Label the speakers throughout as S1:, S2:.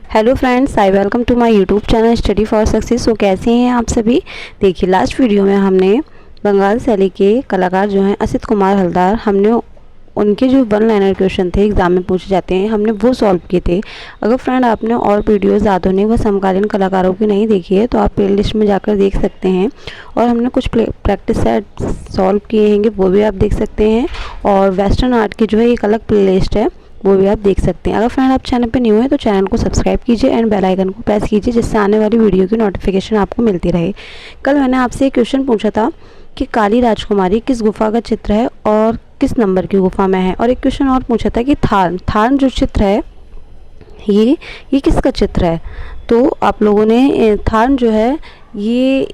S1: Hello friends, I welcome to my YouTube channel study for success. तो कैसे हैं आप सभी। देखिए, लास्ट वीडियो में हमने बंगाल शैली के कलाकार जो हैं असित कुमार हलदार, हमने उनके जो वन लाइनर क्वेश्चन थे एग्जाम में पूछे जाते हैं, हमने वो सॉल्व किए थे। अगर फ्रेंड आपने और वीडियोस आधुनिक व समकालीन कलाकारों की नहीं देखी है तो आप प्ले लिस्ट में जाकर देख सकते हैं। और हमने कुछ प्रैक्टिस सेट सॉल्व किए हैं, वो भी आप देख सकते हैं। और वेस्टर्न आर्ट की जो है एक अलग प्ले लिस्ट है, वो भी आप देख सकते हैं। अगर फ्रेंड आप चैनल पे न्यू है तो चैनल को सब्सक्राइब कीजिए एंड बेल आइकन को प्रेस कीजिए, जिससे आने वाली वीडियो की नोटिफिकेशन आपको मिलती रहे। कल मैंने आपसे एक क्वेश्चन पूछा था कि काली राजकुमारी किस गुफा का चित्र है और किस नंबर की गुफा में है। और एक क्वेश्चन और पूछा था कि थान जो चित्र है ये किसका चित्र है। तो आप लोगों ने थान जो है ये,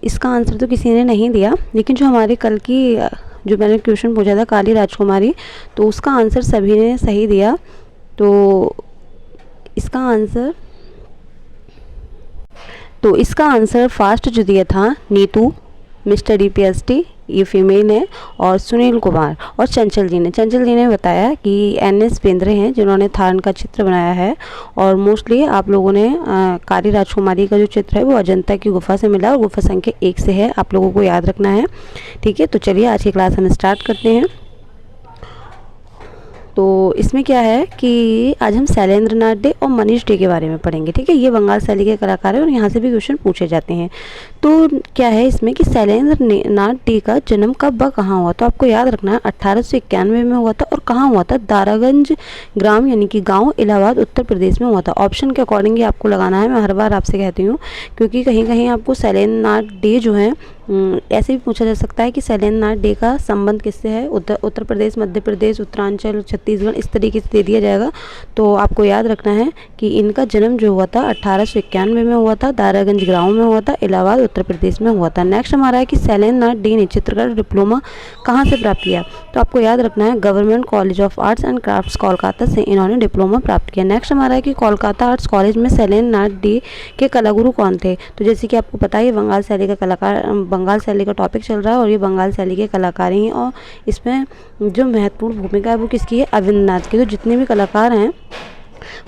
S1: इसका आंसर तो किसी ने नहीं दिया, लेकिन जो हमारे कल की जो मैंने क्वेश्चन पूछा था काली राजकुमारी, तो उसका आंसर सभी ने सही दिया। तो इसका आंसर फर्स्ट जो दिया था नीतू मिस्टर DPST, ये फीमेल है, और सुनील कुमार और चंचल जी ने बताया कि NS बेंद्रे हैं जिन्होंने थान का चित्र बनाया है। और मोस्टली आप लोगों ने काली राजकुमारी का जो चित्र है वो अजंता की गुफा से मिला और गुफा संख्या 1 से है, आप लोगों को याद रखना है। ठीक है, तो चलिए आज की क्लास हम स्टार्ट करते हैं। तो इसमें क्या है कि आज हम शैलेंद्र नाथ डे और मनीष डे के बारे में पढ़ेंगे। ठीक है, ये बंगाल शैली के कलाकार हैं और यहाँ से भी क्वेश्चन पूछे जाते हैं। तो क्या है इसमें कि शैलेंद्र नाथ डे का जन्म कब व कहाँ हुआ। तो आपको याद रखना है 1891 में हुआ था। और कहाँ हुआ था, दारागंज ग्राम यानी कि गाँव, इलाहाबाद, उत्तर प्रदेश में हुआ था। ऑप्शन के अकॉर्डिंग ही आपको लगाना है, मैं हर बार आपसे कहती हूँ, क्योंकि कहीं कहीं आपको शैलेंद्र नाथ डे जो है ऐसे भी पूछा जा सकता है कि शैलेंद्र नाथ डे का संबंध किससे है, उत्तर प्रदेश, मध्य प्रदेश, उत्तरांचल, छत्तीसगढ़, इस तरीके से दे दिया जाएगा। तो आपको याद रखना है कि इनका जन्म जो हुआ था 1891 में हुआ था, दारागंज गाँव में हुआ था, इलाहाबाद, उत्तर प्रदेश में हुआ था। नेक्स्ट हमारा है कि शैलेंद्र नाथ डे ने चित्रकला डिप्लोमा कहाँ से प्राप्त किया। तो आपको याद रखना है government college of arts and crafts Kolkata से इन्होंने डिप्लोमा प्राप्त किया। नेक्स्ट हमारा है कि कोलकाता आर्ट्स कॉलेज में शैलेंद्र नाथ डे के कलागुरु कौन थे। तो जैसे कि आपको पता है बंगाल शैली का कलाकार, बंगाल शैली का टॉपिक चल रहा है और ये बंगाल शैली के कलाकार ही हैं। और इसमें जो महत्वपूर्ण भूमिका है वो किसकी है, अविंद्रनाथ की। तो जितने भी कलाकार हैं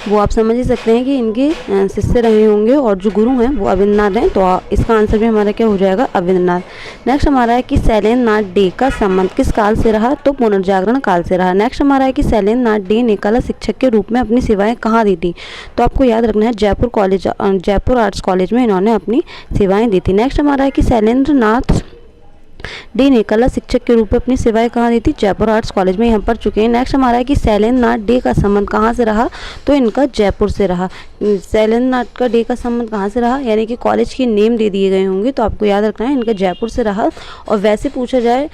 S1: वो आप समझ ही सकते हैं कि इनके शिष्य रहे होंगे और जो गुरु हैं वो अविंद्रनाथ हैं। तो इसका आंसर भी हमारा क्या हो जाएगा, अविंद्रनाथ। नेक्स्ट हमारा है कि शैलेंद्र नाथ डे का संबंध किस काल से रहा। तो पुनर्जागरण काल से रहा। नेक्स्ट हमारा है कि शैलेंद्र नाथ डे ने कला शिक्षक के रूप में अपनी सेवाएं कहाँ दी थी। तो आपको याद रखना है जयपुर आर्ट्स कॉलेज में इन्होंने अपनी सेवाएं दी थी। नेक्स्ट हमारा है कि शैलेंद्र नाथ डे ने कला शिक्षक के रूप में अपनी सेवाएं कहाँ दी थी, जयपुर आर्ट्स कॉलेज में, यहाँ पढ़ चुके हैं। नेक्स्ट हमारा है कि शैलेंद्र नाथ डे का संबंध कहाँ से रहा। तो इनका जयपुर से रहा। शैलेंद्र नाथ का डे का संबंध कहाँ से रहा, यानी कि कॉलेज के नेम दे दिए गए होंगे, तो आपको याद रखना है इनका जयपुर से रहा। और वैसे पूछा जाए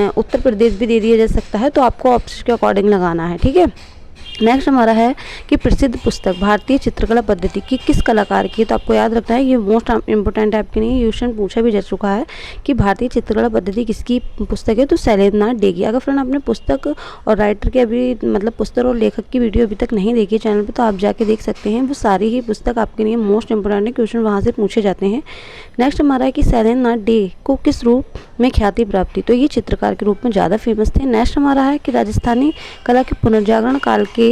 S1: उत्तर प्रदेश भी दे दिया जा सकता है, तो आपको ऑप्शन के अकॉर्डिंग लगाना है। ठीक है, नेक्स्ट हमारा है कि प्रसिद्ध पुस्तक भारतीय चित्रकला पद्धति की किस कलाकार की है। तो आपको याद रखना है, ये मोस्ट इंपोर्टेंट है आपके लिए, क्वेश्चन पूछा भी जा चुका है कि भारतीय चित्रकला पद्धति किसकी पुस्तक है। तो शैलेंद्र नाथ डे की। अगर फ्रेंड आपने पुस्तक और राइटर के पुस्तक और लेखक की वीडियो अभी तक नहीं देखी चैनल पर, तो आप जाके देख सकते हैं। वो सारी ही पुस्तक आपके लिए मोस्ट इंपोर्टेंट है, क्वेश्चन वहाँ से पूछे जाते हैं। नेक्स्ट हमारा है कि शैलेंद्र नाथ डे को किस रूप में ख्याति प्राप्त थी। तो ये चित्रकार के रूप में ज़्यादा फेमस थे। नेक्स्ट हमारा है कि राजस्थानी कला के पुनर्जागरण काल के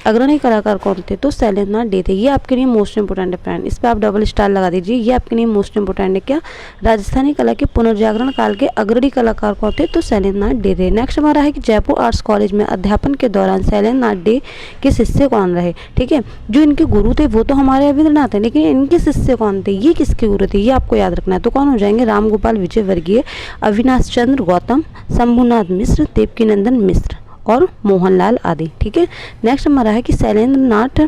S1: अग्रणी कलाकार कौन थे। तो शैलेंद्र नाथ डे थे। ये आपके लिए मोस्ट इंपोर्टेंट है फ्रेंड, इस पर आप डबल स्टार लगा दीजिए। ये आपके लिए मोस्ट इंपोर्टेंट है। क्या, राजस्थानी कला के पुनर्जागरण काल के अग्रणी कलाकार कौन थे। तो शैलेंद्र नाथ डे थे। नेक्स्ट हमारा है कि जयपुर आर्ट्स कॉलेज में अध्यापन के दौरान शैलेंद्र नाथ डे के शिष्य कौन रहे। ठीक है, जो इनके गुरु थे वो तो हमारे अविंद्रनाथ है, लेकिन इनके शिष्य कौन थे, ये किसके गुरु थे, ये आपको याद रखना है। तो कौन हो जाएंगे, राम गोपाल विजयवर्गीय, अविनाश चंद्र गौतम, शंभुनाथ मिश्र, देवकीनंदन मिश्र और मोहनलाल आदि। ठीक है, नेक्स्ट हमारा है कि शैलेंद्र नाथ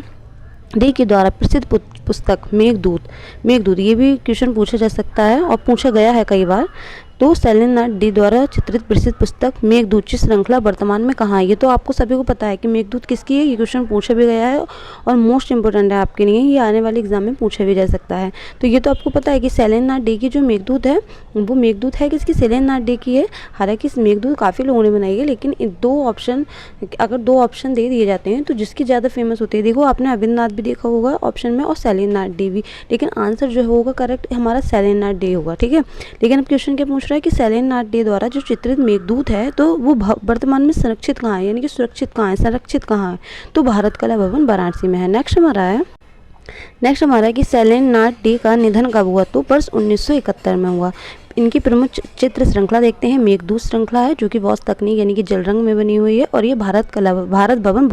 S1: डे के द्वारा प्रसिद्ध पुस्तक मेघदूत, ये भी क्वेश्चन पूछा जा सकता है और पूछा गया है कई बार। तो शैलेंद्र नाथ डे द्वारा चित्रित प्रसिद्ध पुस्तक मेघदूत की श्रृंखला वर्तमान में कहाँ है। ये तो आपको सभी को पता है कि मेघदूत किसकी है, ये क्वेश्चन पूछा भी गया है और मोस्ट इंपोर्टेंट है आपके लिए, ये आने वाले एग्जाम में पूछा भी जा सकता है। तो ये तो आपको पता है कि शैलेंद्र नाथ डे की जो मेघदूत है वो मेघदूत है किसकी, शैलेंद्र नाथ डे की है। हालांकि इस मेघदूत काफ़ी लोगों ने बनाई है, लेकिन अगर दो ऑप्शन दे दिए जाते हैं तो जिसकी ज़्यादा फेमस होती है, देखो आपने अविंद्रनाथ भी देखा होगा ऑप्शन में और शैलेंद्र नाथ डे भी, लेकिन आंसर जो होगा करेक्ट हमारा शैलेंद्र नाथ डे होगा। ठीक है, लेकिन अब क्वेश्चन क्या पूछ रहा है कि शैलेंद्र नाथ डे द्वारा जो चित्रित मेघदूत है तो वो वर्तमान में संरक्षित कहाँ है, यानी कि सुरक्षित कहाँ है, संरक्षित कहाँ है। तो भारत कला भवन वाराणसी में है। नेक्स्ट हमारा है नेक्स्ट हमारा है कि शैलेंद्रनाथ डे का निधन कब हुआ, तो वर्ष 1971 में हुआ। इनकी प्रमुख चित्र श्रृंखला देखते हैं, मेघदूत श्रृंखला है जो कि बॉस तकनीक यानी कि जल रंग में बनी हुई है, और ये भारत भवन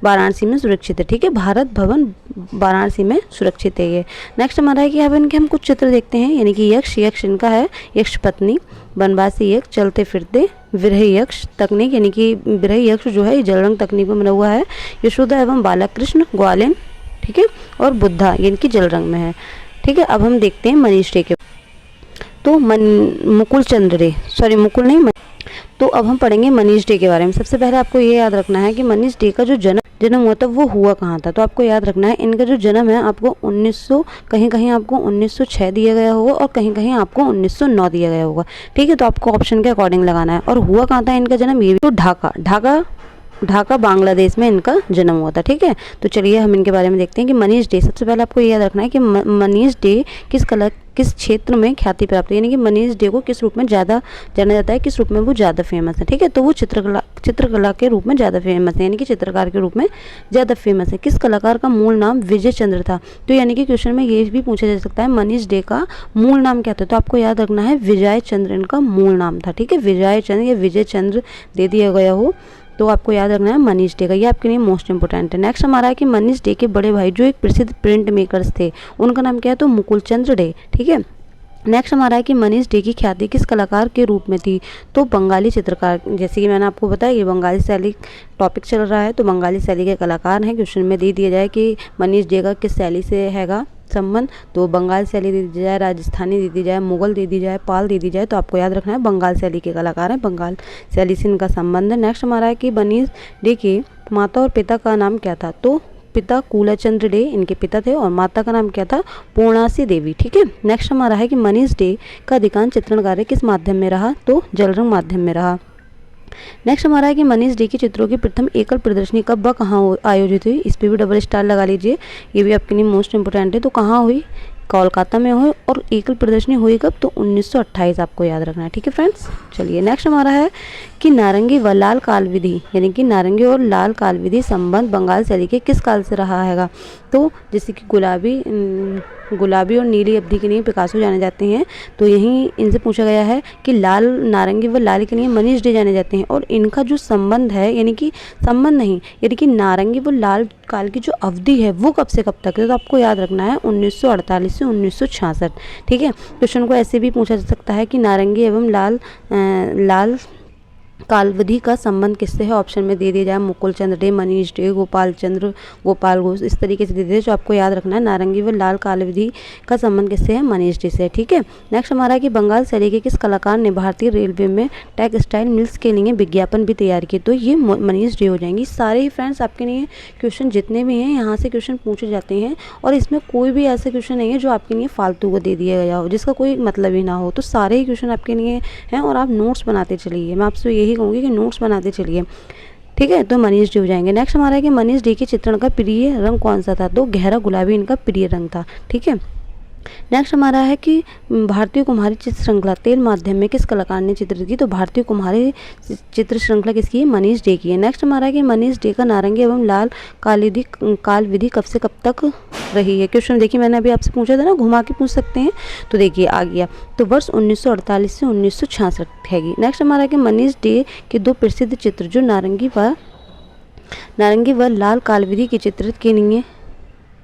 S1: वाराणसी में सुरक्षित है। ठीक है, भारत भवन वाराणसी में सुरक्षित है ये। नेक्स्ट हमारा है कि अब इनके हम कुछ चित्र देखते हैं, यानी कि यक्ष इनका है, यक्ष पत्नी, बनवासी यक्ष, चलते फिरते, विरह यक्ष तकनीक यानी कि विरह यक्ष जो है ये जल रंग तकनीक में बना हुआ है, यशोदा एवं बालकृष्ण ग्वालिन, ठीक है, और बुद्धा ये इनकी जल रंग में है। ठीक है, अब हम देखते हैं मनीष डे के, तो मुकुल चंद्र डे, सॉरी मुकुल नहीं, तो अब हम पढ़ेंगे मनीष डे के बारे में। सबसे पहले आपको ये याद रखना है कि मनीष डे का जो जन्म हुआ था वो हुआ कहाँ था, तो आपको याद रखना है इनका जो जन्म है आपको 1900 कहीं कहीं आपको 1906 दिया गया होगा और कहीं कहीं आपको 1909 दिया गया होगा। ठीक है, तो आपको ऑप्शन के अकॉर्डिंग लगाना है। और हुआ कहाँ था इनका जन्म, ये तो ढाका बांग्लादेश में इनका जन्म हुआ था। ठीक है, तो चलिए हम इनके बारे में देखते हैं कि मनीष डे। सबसे पहले आपको ये याद रखना है कि मनीष डे किस क्षेत्र में ख्याति प्राप्त है, यानी कि मनीष डे को किस रूप में ज़्यादा जाना जाता है, किस रूप में वो ज़्यादा फेमस है। ठीक है, तो वो चित्रकला के रूप में ज़्यादा फेमस है, यानी कि चित्रकार के रूप में ज़्यादा फेमस है। किस कलाकार का मूल नाम विजय चंद्र था, तो यानी कि क्वेश्चन में ये भी पूछा जा सकता है मनीष डे का मूल नाम क्या था, तो आपको याद रखना है विजय चंद्र इनका मूल नाम था। ठीक है, विजय चंद्र या विजय चंद्र दे दिया गया हो, तो आपको याद रखना है मनीष डे का, ये आपके लिए मोस्ट इंपोर्टेंट है। नेक्स्ट हमारा है कि मनीष डे के बड़े भाई जो एक प्रसिद्ध प्रिंट मेकर्स थे उनका नाम क्या है, तो मुकुल चंद्र डे। ठीक है, नेक्स्ट हमारा है कि मनीष डे की ख्याति किस कलाकार के रूप में थी, तो बंगाली चित्रकार। जैसे कि मैंने आपको बताया ये बंगाली शैली टॉपिक चल रहा है, तो बंगाली शैली के कलाकार हैं। क्वेश्चन में दे दिया जाए कि मनीष डे का किस शैली से हैगा संबंध, तो बंगाल शैली दे दी जाए, राजस्थानी दे दी जाए, मुगल दे दी जाए, पाल दे दी जाए, तो आपको याद रखना है बंगाल शैली के कलाकार हैं, बंगाल शैली से इनका संबंध है। नेक्स्ट हमारा है कि मनीष डे के माता और पिता का नाम क्या था, तो पिता कूलाचंद्र डे इनके पिता थे और माता का नाम क्या था, पूर्णासी देवी। ठीक है, नेक्स्ट हमारा है कि मनीष डे का अधिकांश चित्रण कार्य किस माध्यम में रहा, तो जल रंग माध्यम में रहा। नेक्स्ट हमारा है कि मनीष डे के चित्रों की प्रथम एकल प्रदर्शनी कब व कहाँ आयोजित हुई, इस पर भी डबल स्टार लगा लीजिए, ये भी आपके लिए मोस्ट इंपोर्टेंट है। तो कहाँ हुई, कोलकाता में हुई, और एकल प्रदर्शनी हुई कब, तो 1928 आपको याद रखना है। ठीक है फ्रेंड्स, चलिए नेक्स्ट हमारा है कि नारंगी व लाल काल विधि, यानी कि नारंगी और लाल काल विधि संबंध बंगाल शैली के किस काल से रहा हैगा, तो जैसे कि गुलाबी और नीली अवधि के लिए पिकासो जाने जाते हैं, तो यहीं इनसे पूछा गया है कि लाल नारंगी व लाल के लिए मनीष डे जाने जाते हैं, और इनका जो संबंध है, यानी कि संबंध नहीं, यानी कि नारंगी व लाल काल की जो अवधि है वो कब से कब तक है, तो आपको याद रखना है 1948 से 1966। ठीक है, क्वेश्चन को ऐसे भी पूछा जा सकता है कि नारंगी एवं लाल कालविधि का संबंध किससे है, ऑप्शन में दे दिया जाए मुकुल चंद्र डे, मनीष डे, गोपाल घोष, इस तरीके से दे दिए, जो आपको याद रखना है नारंगी व लाल कालविधि का संबंध किससे है, मनीष डे से। ठीक है, नेक्स्ट हमारा है कि बंगाल शैली के किस कलाकार ने भारतीय रेलवे में टेक्सटाइल मिल्स के लिए विज्ञापन भी तैयार किए, तो ये मनीष डे हो जाएंगी। सारे ही फ्रेंड्स आपके लिए क्वेश्चन जितने भी हैं यहाँ से क्वेश्चन पूछे जाते हैं, और इसमें कोई भी ऐसे क्वेश्चन नहीं है जो आपके लिए फालतू को दे दिया गया हो, जिसका कोई मतलब ही ना हो, तो सारे ही क्वेश्चन आपके लिए हैं, और आप नोट्स बनाते चलिए। मैं आपसे यही कहूँगी कि नोट्स बनाते चलिए। ठीक है, तो मनीष डे हो जाएंगे। नेक्स्ट हमारा है कि मनीष डे के चित्रण का प्रिय रंग कौन सा था, तो गहरा गुलाबी इनका प्रिय रंग था। ठीक है, नेक्स्ट हमारा है कि भारतीय कुम्हारी चित्र श्रृंखला तेल माध्यम में किस कलाकार ने चित्रित की, तो भारतीय कुम्हारी चित्र श्रृंखला किसकी है, मनीष डे की है। नेक्स्ट हमारा है कि मनीष डे का नारंगी एवं लाल काल विधि कब से कब तक रही है। क्वेश्चन देखिए मैंने अभी आपसे पूछा था ना, घुमा के पूछ सकते हैं, तो देखिए आ गया, तो वर्ष 1948 से 1966 हैगी। नेक्स्ट हमारा है कि मनीष डे के दो प्रसिद्ध चित्र जो नारंगी व लाल काल विधि के चित्रित किए नहीं है,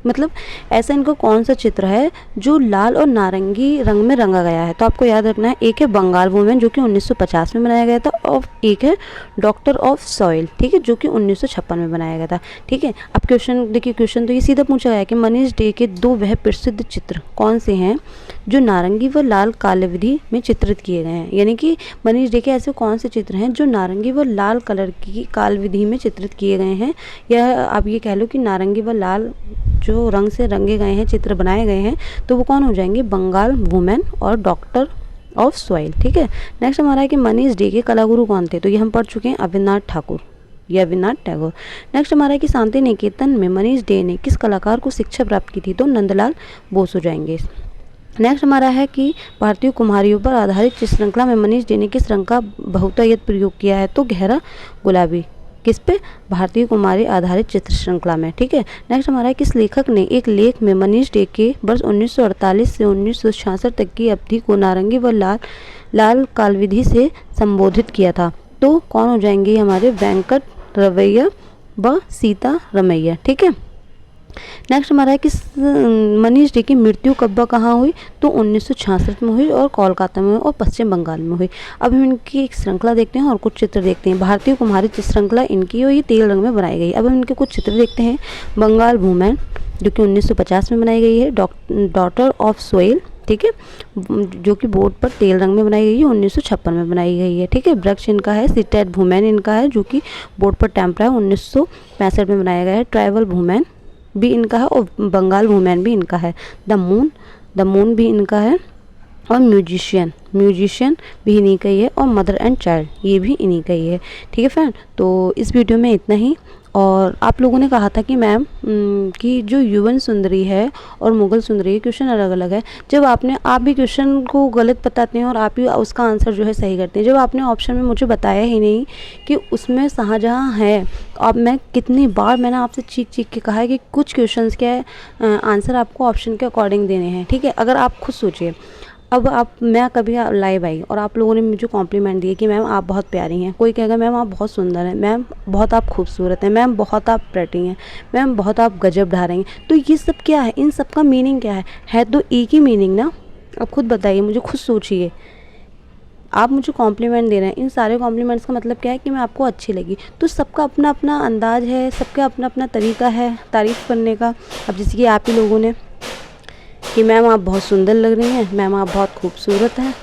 S1: मतलब ऐसा इनका कौन सा चित्र है जो लाल और नारंगी रंग में रंगा गया है, तो आपको याद रखना है एक है बंगाल वुमेन जो कि 1950 में बनाया गया था, और एक है डॉक्टर ऑफ सॉइल, ठीक है, जो कि 1956 में बनाया गया था। ठीक है, अब क्वेश्चन देखिए, क्वेश्चन तो ये सीधा पूछा गया है कि मनीष डे के दो वह प्रसिद्ध चित्र कौन से हैं जो नारंगी व लाल कालविधि में चित्रित किए गए हैं, यानी कि मनीष डे के ऐसे कौन से चित्र हैं जो नारंगी व लाल कलर की कालविधि में चित्रित किए गए हैं, या आप ये कह लो कि नारंगी व लाल जो रंग से रंगे गए हैं, चित्र बनाए गए हैं, तो वो कौन हो जाएंगे, बंगाल वुमेन और डॉक्टर ऑफ सॉइल। ठीक है, नेक्स्ट हमारा है कि मनीष डे के कलागुरु कौन थे, तो ये हम पढ़ चुके हैं अविनाश ठाकुर या अविनाश टैगोर। नेक्स्ट हमारा है कि शांति निकेतन में मनीष डे ने किस कलाकार को शिक्षा प्राप्त की थी, तो नंदलाल बोस हो जाएंगे। नेक्स्ट हमारा है कि भारतीय कुम्हारियों पर आधारित चित्र श्रृंखला में मनीष डे ने किस रंग का बहुतायत प्रयोग किया है, तो गहरा गुलाबी। किस पे? भारतीय कुमारी आधारित चित्र श्रृंखला में। ठीक है। नेक्स्ट हमारा है, किस लेखक ने एक लेख में मनीष डे के वर्ष 1948 से 1966 तक की अवधि को नारंगी व लाल कालविधि से संबोधित किया था? तो कौन हो जाएंगे हमारे? वेंकट रवैया व सीता रमैया। ठीक है। नेक्स्ट हमारा है, किस मनीष डे की मृत्यु कब व कहाँ हुई? तो 1966 में हुई और कोलकाता में और पश्चिम बंगाल में हुई। अब हम इनकी एक श्रृंखला देखते हैं और कुछ चित्र देखते हैं। भारतीय कुमारी चित्र श्रृंखला इनकी और ये तेल रंग में बनाई गई। अब हम इनके कुछ चित्र देखते हैं। बंगाल वुमेन जो कि 1950 में बनाई गई है। डॉटर ऑफ सोइल, ठीक है, जो कि बोर्ड पर तेल रंग में बनाई गई है, 1956 में बनाई गई है। ठीक है। वृक्ष इनका है। सीटेड वुमेन इनका है जो कि बोर्ड पर टेम्परा है, 1965 में बनाया गया है। ट्राइबल वुमेन भी इनका है और बंगाल वुमेन भी इनका है। द मून भी इनका है। और म्यूजिशियन भी इन्हीं का ही है। और मदर एंड चाइल्ड ये भी इन्हीं का ही है। ठीक है फ्रेंड, तो इस वीडियो में इतना ही। और आप लोगों ने कहा था कि मैम कि जो युवन सुंदरी है और मुगल सुंदरी है, क्वेश्चन अलग अलग है। जब आप भी क्वेश्चन को गलत बताते हैं और आप ही उसका आंसर जो है सही करते हैं। जब आपने ऑप्शन में मुझे बताया ही नहीं कि उसमें शाहजहाँ है, अब मैं कितनी बार मैंने आपसे चीख के कहा है कि कुछ क्वेश्चंस के आंसर आपको ऑप्शन के अकॉर्डिंग देने हैं। ठीक है। अगर आप खुद सोचिए, अब मैं कभी लाइव आई और आप लोगों ने मुझे कॉम्प्लीमेंट दिए कि मैम आप बहुत प्यारी हैं, कोई कहेगा मैम आप बहुत सुंदर हैं, मैम बहुत आप खूबसूरत हैं, मैम बहुत आप प्रेटी हैं, मैम बहुत आप गजब ढा रही हैं, तो ये सब क्या है? इन सब का मीनिंग क्या है तो एक ही मीनिंग ना। अब खुद बताइए, मुझे खुद सोचिए। आप मुझे कॉम्प्लीमेंट दे रहे हैं, इन सारे कॉम्प्लीमेंट्स का मतलब क्या है? कि मैं आपको अच्छी लगी। तो सबका अपना अपना अंदाज है, सबका अपना अपना तरीका है तारीफ़ करने का। अब जैसे कि आप ही लोगों ने कि मैम आप बहुत सुंदर लग रही हैं, मैम आप बहुत खूबसूरत हैं,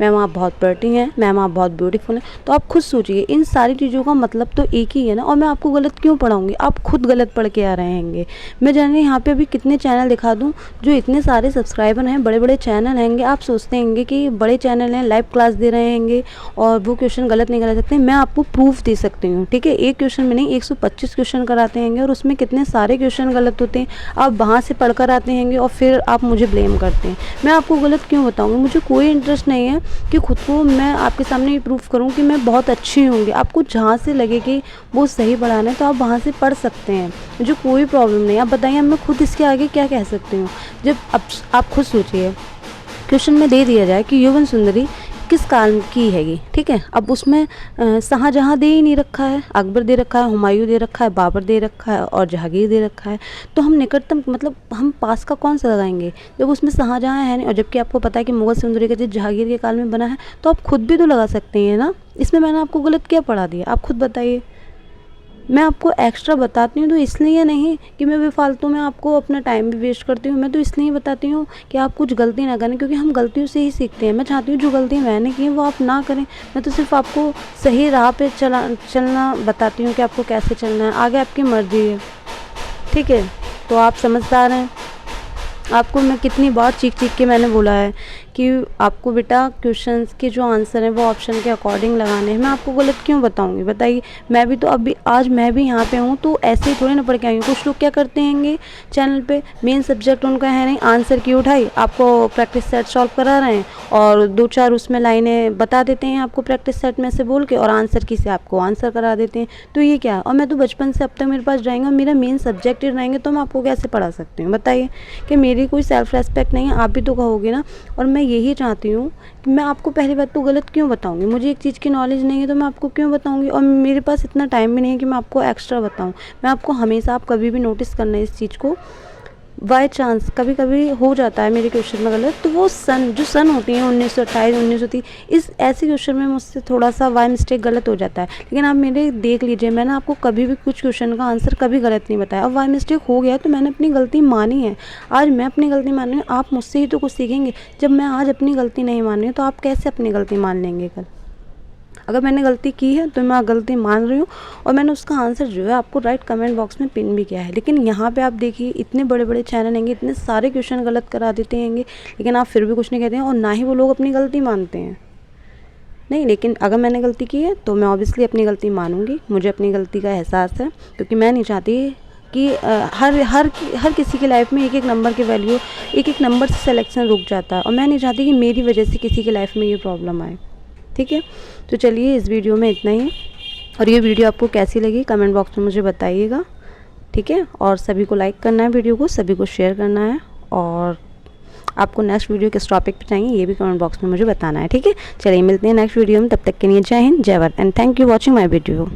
S1: मैम आप बहुत प्रेटी हैं, मैम आप बहुत ब्यूटीफुल हैं। तो आप खुद सोचिए, इन सारी चीज़ों का मतलब तो एक ही है ना। और मैं आपको गलत क्यों पढ़ाऊँगी? आप खुद गलत पढ़ के आ रहे हैंगे। मैं जाने यहाँ पे अभी कितने चैनल दिखा दूँ जो इतने सारे सब्सक्राइबर हैं, बड़े बड़े चैनल हैंगे। आप सोचते हैंगे कि बड़े चैनल हैं, लाइव क्लास दे रहे हैंगे और वो क्वेश्चन गलत नहीं करा सकते। मैं आपको प्रूफ दे सकती हूँ। ठीक है। एक क्वेश्चन में नहीं, 125 क्वेश्चन कराते हैंगे और उसमें कितने सारे क्वेश्चन गलत होते हैं। आप वहाँ से पढ़ कर आते हैंगे और फिर आप मुझे ब्लेम करते हैं। मैं आपको गलत क्यों बताऊँगी? मुझे कोई इंटरेस्ट नहीं है कि खुद को मैं आपके सामने ये प्रूफ करूं कि मैं बहुत अच्छी होंगी। आपको जहाँ से लगे कि वो सही पढ़ाना है तो आप वहाँ से पढ़ सकते हैं, मुझे कोई प्रॉब्लम नहीं। आप बताइए मैं खुद इसके आगे क्या कह सकती हूँ? जब आप खुद सोचिए, क्वेश्चन में दे दिया जाए कि युवन सुंदरी किस काल की हैगी। ठीक है। अब उसमें शाहजहाँ दे ही नहीं रखा है, अकबर दे रखा है, हुमायूं दे रखा है, बाबर दे रखा है और जहांगीर दे रखा है। तो हम निकटतम मतलब हम पास का कौन सा लगाएंगे जब उसमें शाहजहाँ है नहीं? और जबकि आपको पता है कि मुगल सुंदरी का चित्र जहांगीर के काल में बना है, तो आप खुद भी तो लगा सकते हैं ना। इसमें मैंने आपको गलत क्या पढ़ा दिया? आप खुद बताइए। मैं आपको एक्स्ट्रा बताती हूँ तो इसलिए नहीं कि मैं बेफालतू में आपको अपना टाइम भी वेस्ट करती हूँ। मैं तो इसलिए बताती हूँ कि आप कुछ गलती ना करें, क्योंकि हम गलतियों से ही सीखते हैं। मैं चाहती हूँ जो गलती मैंने की है वो आप ना करें। मैं तो सिर्फ आपको सही राह पे चलना बताती हूँ कि आपको कैसे चलना है, आगे आपकी मर्जी है। ठीक है। तो आप समझदार हैं। आपको मैं कितनी बार चीख के मैंने बोला है कि आपको बेटा क्वेश्चंस के जो आंसर हैं वो ऑप्शन के अकॉर्डिंग लगाने हैं। मैं आपको गलत क्यों बताऊंगी? बताइए। मैं भी तो आज मैं भी यहाँ पे हूँ तो ऐसे ही थोड़ी ना पढ़ के आई हूँ। कुछ लोग क्या करते हैंगे चैनल पे, मेन सब्जेक्ट उनका है नहीं, आंसर की उठाई, आपको प्रैक्टिस सेट सॉल्व करा रहे हैं और 2-4 उसमें लाइनें बता देते हैं आपको प्रैक्टिस सेट में से बोल के, और आंसर की से आपको आंसर करा देते हैं। तो ये क्या? और मैं तो बचपन से अब तक मेरे पास रहेंगे और मेरा मेन सब्जेक्ट ही रहेंगे, तो मैं आपको कैसे पढ़ा सकती हूँ? बताइए। कि मेरी कोई सेल्फ रेस्पेक्ट नहीं है? आप भी तो कहोगे ना। और मैं यही चाहती हूँ कि मैं आपको पहली बात तो गलत क्यों बताऊंगी? मुझे एक चीज़ की नॉलेज नहीं है तो मैं आपको क्यों बताऊंगी? और मेरे पास इतना टाइम भी नहीं है कि मैं आपको एक्स्ट्रा बताऊं। मैं आपको हमेशा, आप कभी भी नोटिस करना है इस चीज़ को, बाय चांस कभी कभी हो जाता है मेरे क्वेश्चन में गलत, तो वो जो सन होती है 1928 1930, इस ऐसे क्वेश्चन में मुझसे थोड़ा सा बाय मिस्टेक गलत हो जाता है। लेकिन आप मेरे देख लीजिए, मैंने आपको कभी भी कुछ क्वेश्चन का आंसर कभी गलत नहीं बताया। अब बाय मिस्टेक हो गया तो मैंने अपनी गलती मानी है। आज मैं अपनी गलती मान रही हूँ, आप मुझसे ही तो कुछ सीखेंगे। जब मैं आज अपनी गलती नहीं मान रही हूँ तो आप कैसे अपनी गलती मान लेंगे कल? अगर मैंने गलती की है तो मैं गलती मान रही हूँ और मैंने उसका आंसर जो है आपको राइट कमेंट बॉक्स में पिन भी किया है। लेकिन यहाँ पे आप देखिए, इतने बड़े बड़े चैनल हैंगे, इतने सारे क्वेश्चन गलत करा देते हैंगे, लेकिन आप फिर भी कुछ नहीं कहते हैं और ना ही वो लोग अपनी गलती मानते हैं। नहीं, लेकिन अगर मैंने गलती की है तो मैं ऑब्वियसली अपनी गलती मानूंगी। मुझे अपनी गलती का एहसास है, क्योंकि मैं नहीं चाहती कि हर किसी की लाइफ में एक नंबर की वैल्यू, एक नंबर से सिलेक्शन रुक जाता है, और मैं नहीं चाहती कि मेरी वजह से किसी की लाइफ में ये प्रॉब्लम आए। ठीक है। तो चलिए, इस वीडियो में इतना ही। और ये वीडियो आपको कैसी लगी कमेंट बॉक्स में मुझे बताइएगा, ठीक है। और सभी को लाइक करना है, वीडियो को सभी को शेयर करना है, और आपको नेक्स्ट वीडियो किस टॉपिक पे चाहिए ये भी कमेंट बॉक्स में मुझे बताना है, ठीक है। चलिए मिलते हैं नेक्स्ट वीडियो में, तब तक के लिए जय हिंद, जय Bharat, and thank you watching my video.